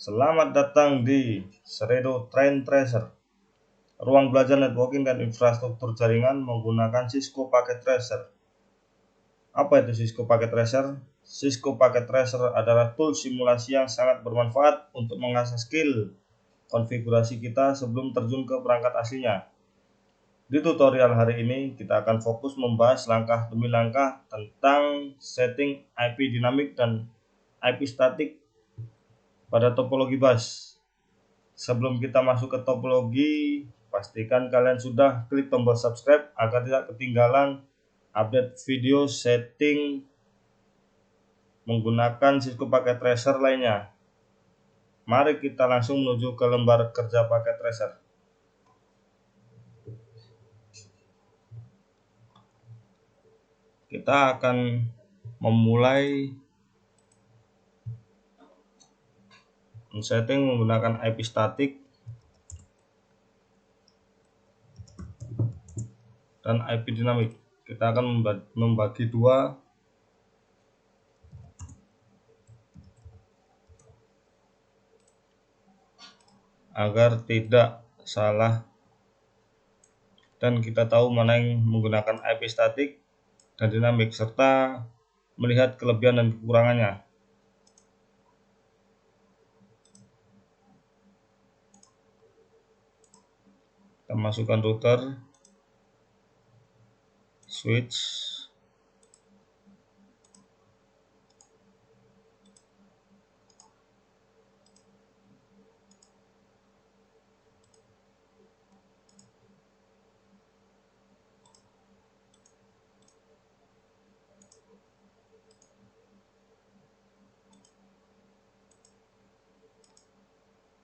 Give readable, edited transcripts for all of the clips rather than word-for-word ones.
Selamat datang di Seredo Train Tracer, ruang belajar networking dan infrastruktur jaringan menggunakan Cisco Packet Tracer. Apa itu Cisco Packet Tracer? Cisco Packet Tracer adalah tool simulasi yang sangat bermanfaat untuk mengasah skill konfigurasi kita sebelum terjun ke perangkat aslinya. Di tutorial hari ini kita akan fokus membahas langkah demi langkah tentang setting IP dinamik dan IP statik pada topologi bus. Sebelum kita masuk ke topologi, pastikan kalian sudah klik tombol subscribe agar tidak ketinggalan update video setting menggunakan Cisco Packet Tracer lainnya. Mari kita langsung menuju ke lembar kerja Packet Tracer. Kita akan memulai setting menggunakan IP statik dan IP dinamik. Kita akan membagi dua agar tidak salah dan kita tahu mana yang menggunakan IP statik dan dinamik serta melihat kelebihan dan kekurangannya. Kita masukkan router, switch,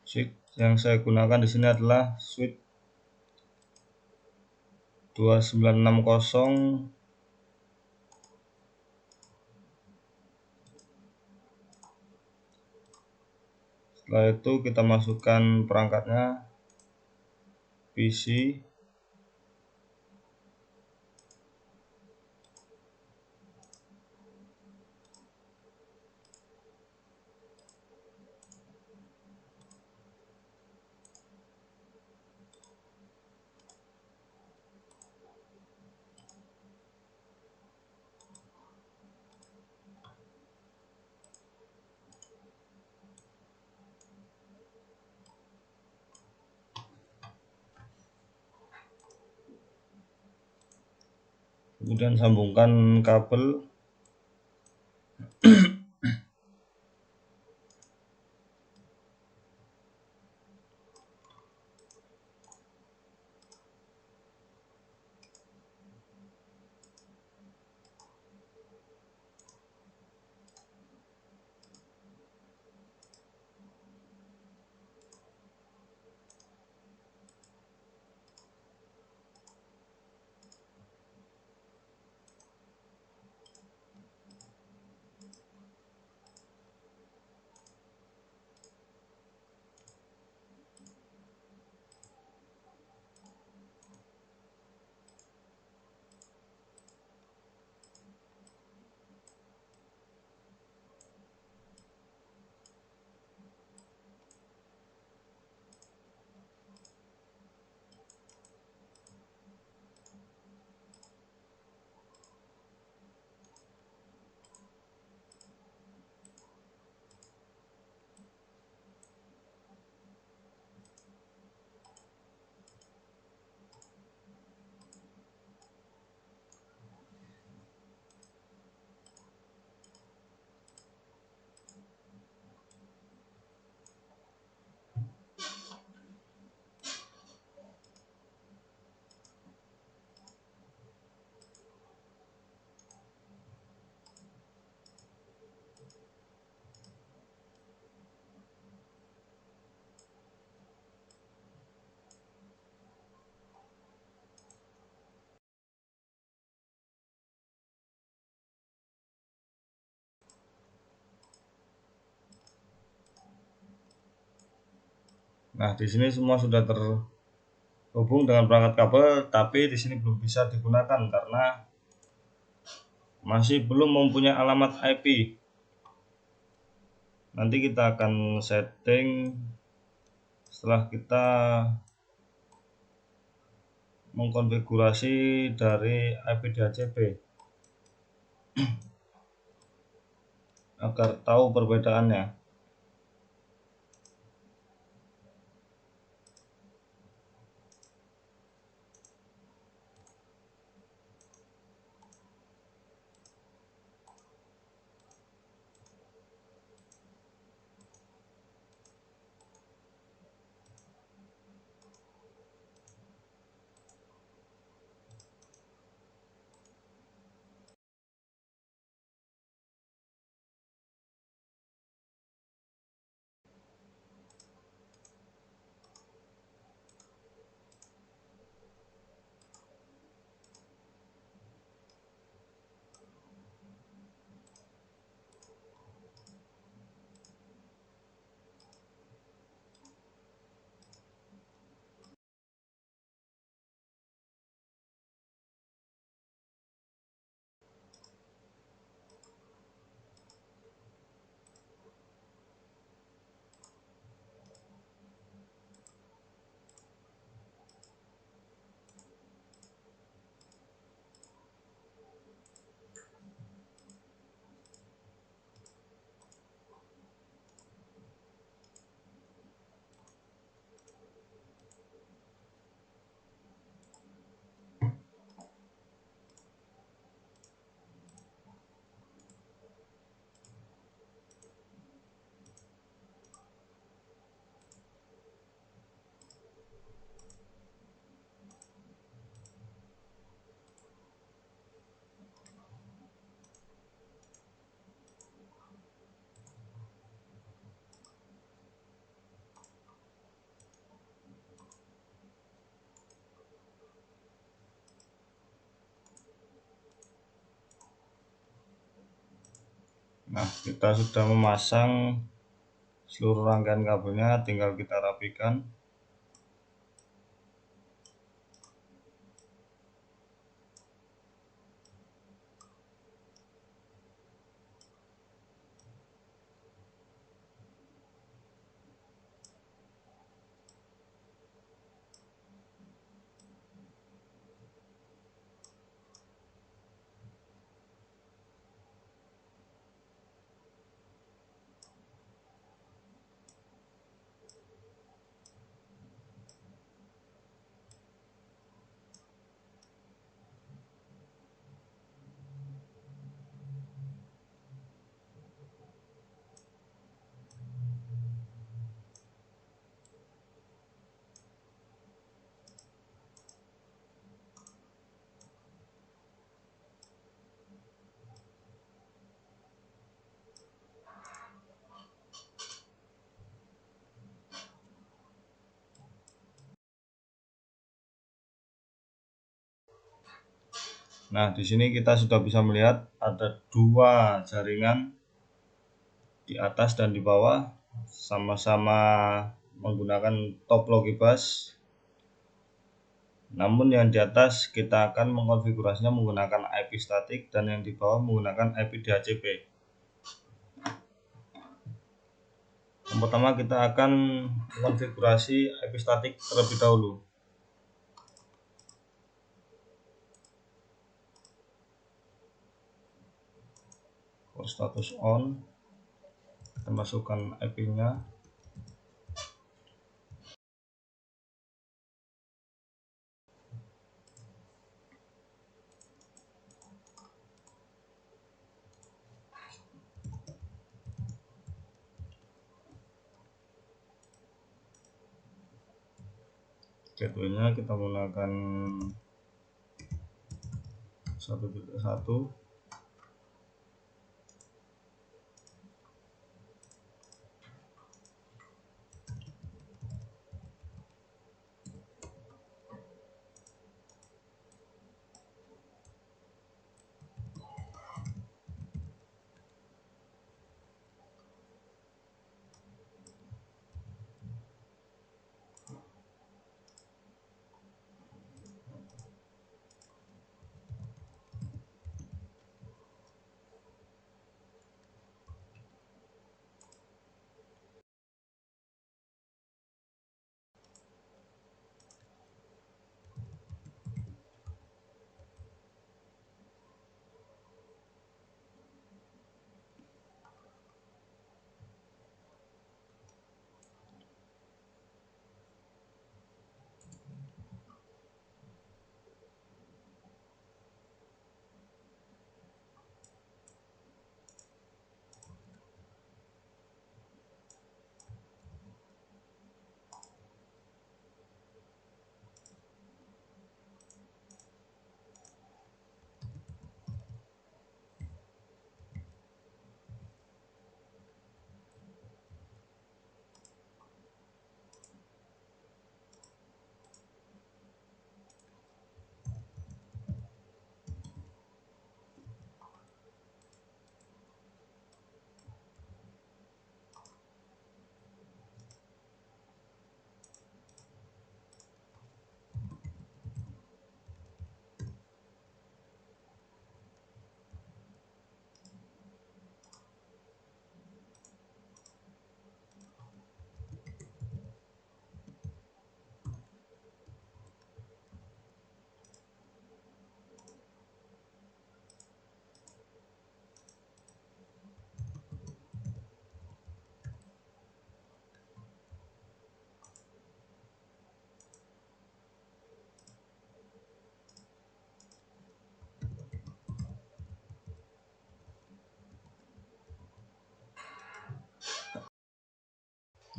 switch yang saya gunakan di sini adalah switch 2960. Setelah itu kita masukkan perangkatnya, PC, kemudian sambungkan kabel Nah, di sini semua sudah terhubung dengan perangkat kabel, tapi di sini belum bisa digunakan karena masih belum mempunyai alamat IP. Nanti kita akan setting setelah kita mengkonfigurasi dari IP DHCP agar tahu perbedaannya. Nah, kita sudah memasang seluruh rangkaian kabelnya, tinggal kita rapikan. Nah, di sini kita sudah bisa melihat ada dua jaringan di atas dan di bawah, sama-sama menggunakan topologi bus. Namun yang di atas kita akan mengkonfigurasinya menggunakan IP statik dan yang di bawah menggunakan IP DHCP. Yang pertama kita akan mengkonfigurasi IP statik terlebih dahulu. For status on, kita masukkan IP-nya. Gateway-nya kita menggunakan 1.1.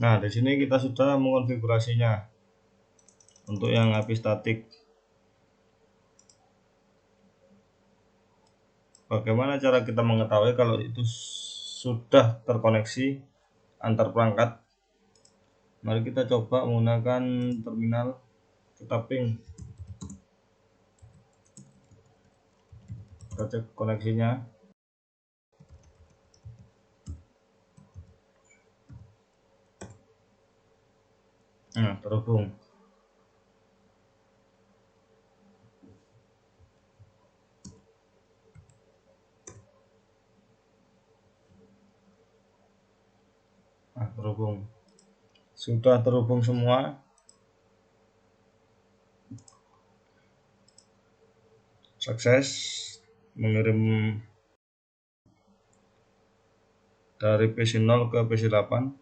Nah, di sini kita sudah mengkonfigurasinya untuk yang IP statik. Bagaimana cara kita mengetahui kalau itu sudah terkoneksi antar perangkat? Mari kita coba menggunakan terminal, kita ping, kita cek koneksinya. Nah, terhubung. Nah, terhubung. Sudah terhubung semua. Sukses mengirim dari PC 0 ke PC 8.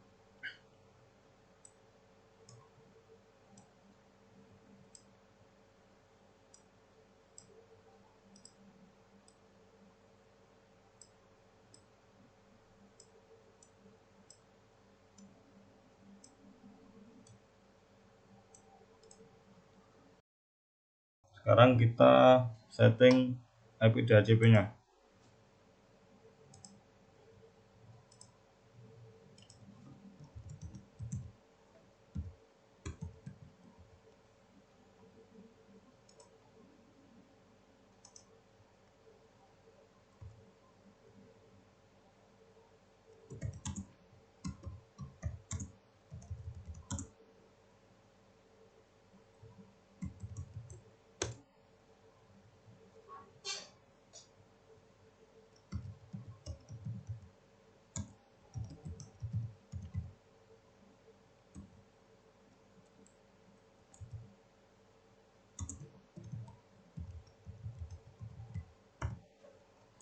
Sekarang kita setting IP DHCP-nya.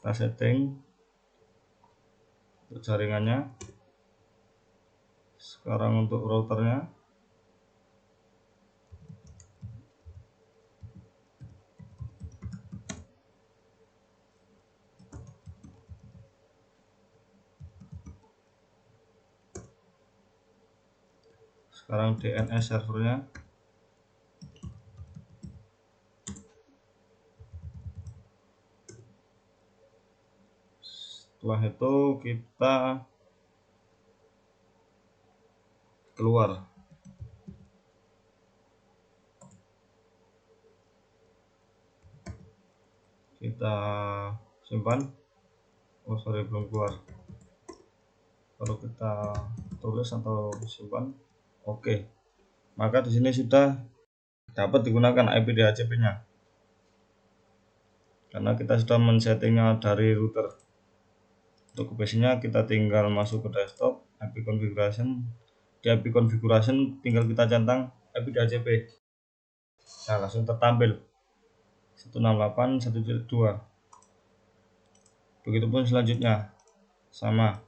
Kita setting untuk jaringannya. Sekarang untuk routernya. Sekarang DNS servernya. Setelah itu kita keluar. Kita simpan. Oh sorry, belum keluar. Baru kita tulis atau simpan. Oke. Maka di sini sudah dapat digunakan IP DHCP-nya. Karena kita sudah men-settingnya dari router. Untuk PC-nya kita tinggal masuk ke desktop, IP configuration. Di IP configuration tinggal kita centang IP DHCP. Nah, langsung tertampil 168.1.2. Begitupun selanjutnya, sama.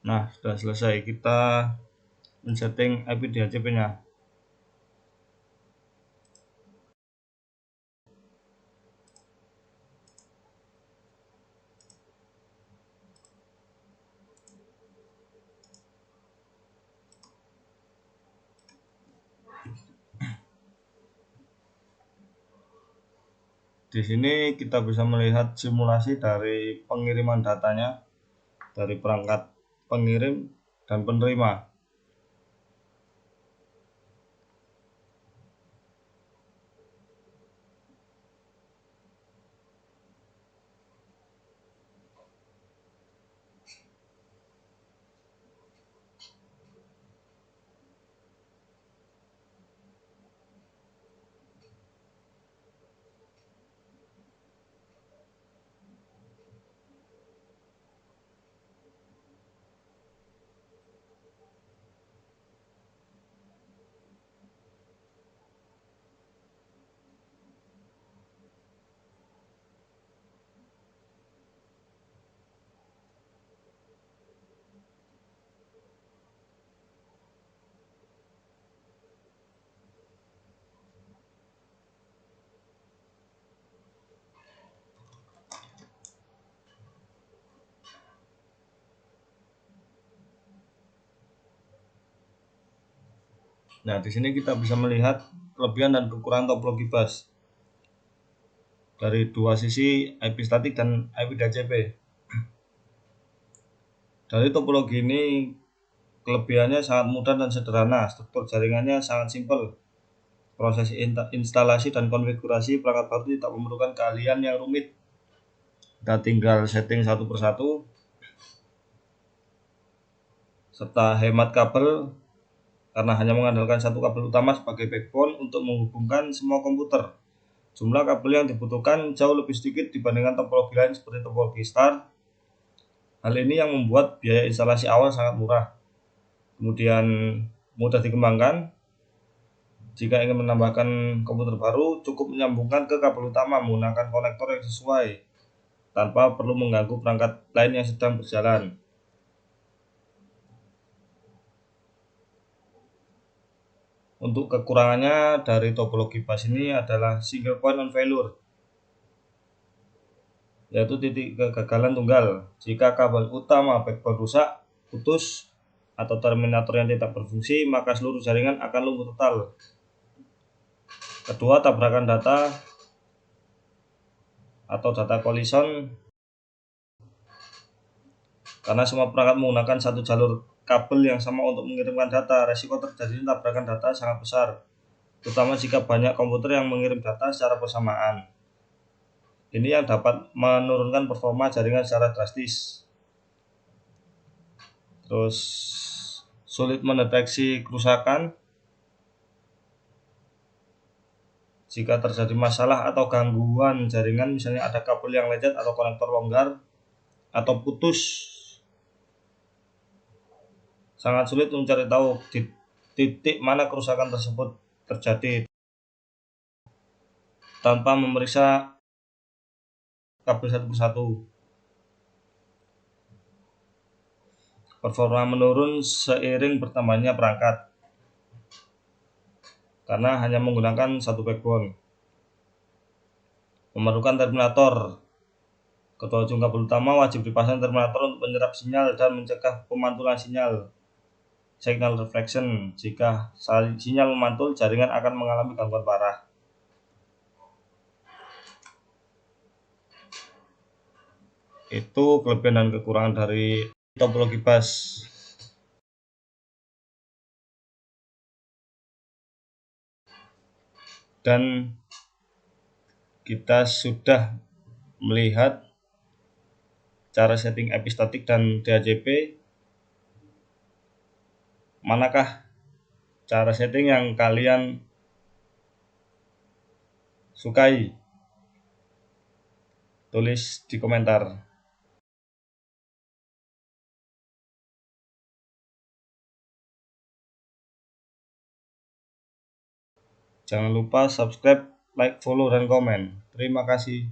Nah, sudah selesai. Kita men-setting IP DHCP-nya. Di sini kita bisa melihat simulasi dari pengiriman datanya dari perangkat pengirim, dan penerima. Nah, di sini kita bisa melihat kelebihan dan kekurangan topologi bus dari dua sisi, IP statik dan IP DHCP. Dari topologi ini, kelebihannya sangat mudah dan sederhana, struktur jaringannya sangat simpel. Proses instalasi dan konfigurasi perangkat baru tidak memerlukan keahlian yang rumit. Kita tinggal setting satu persatu, serta hemat kabel karena hanya mengandalkan satu kabel utama sebagai backbone untuk menghubungkan semua komputer. Jumlah kabel yang dibutuhkan jauh lebih sedikit dibandingkan topologi lain seperti topologi STAR. Hal ini yang membuat biaya instalasi awal sangat murah, kemudian mudah dikembangkan. Jika ingin menambahkan komputer baru, cukup menyambungkan ke kabel utama menggunakan konektor yang sesuai, tanpa perlu mengganggu perangkat lain yang sedang berjalan. Untuk kekurangannya dari topologi bus ini adalah single point on failure, yaitu titik kegagalan tunggal. Jika kabel utama backbone rusak, putus, atau terminator yang tidak berfungsi, maka seluruh jaringan akan lumpuh total. Kedua, tabrakan data atau data collision, karena semua perangkat menggunakan satu jalur kabel yang sama untuk mengirimkan data. Resiko terjadinya tabrakan data sangat besar, terutama jika banyak komputer yang mengirim data secara bersamaan. Ini yang dapat menurunkan performa jaringan secara drastis. Terus sulit mendeteksi kerusakan. Jika terjadi masalah atau gangguan jaringan, misalnya ada kabel yang lecet atau konektor longgar atau putus, sangat sulit mencari tahu di titik mana kerusakan tersebut terjadi tanpa memeriksa kabel satu persatu. Performa menurun seiring bertambahnya perangkat karena hanya menggunakan satu backbone. Memerlukan terminator. Kedua ujung kabel utama wajib dipasang terminator untuk menyerap sinyal dan mencegah pemantulan sinyal. Signal reflection. Jika sinyal memantul, jaringan akan mengalami gangguan parah. Itu kelebihan dan kekurangan dari topologi bus. Dan kita sudah melihat cara setting IP statik dan DHCP. Manakah cara setting yang kalian sukai? Tulis di komentar. Jangan lupa subscribe, like, follow, dan komen. Terima kasih.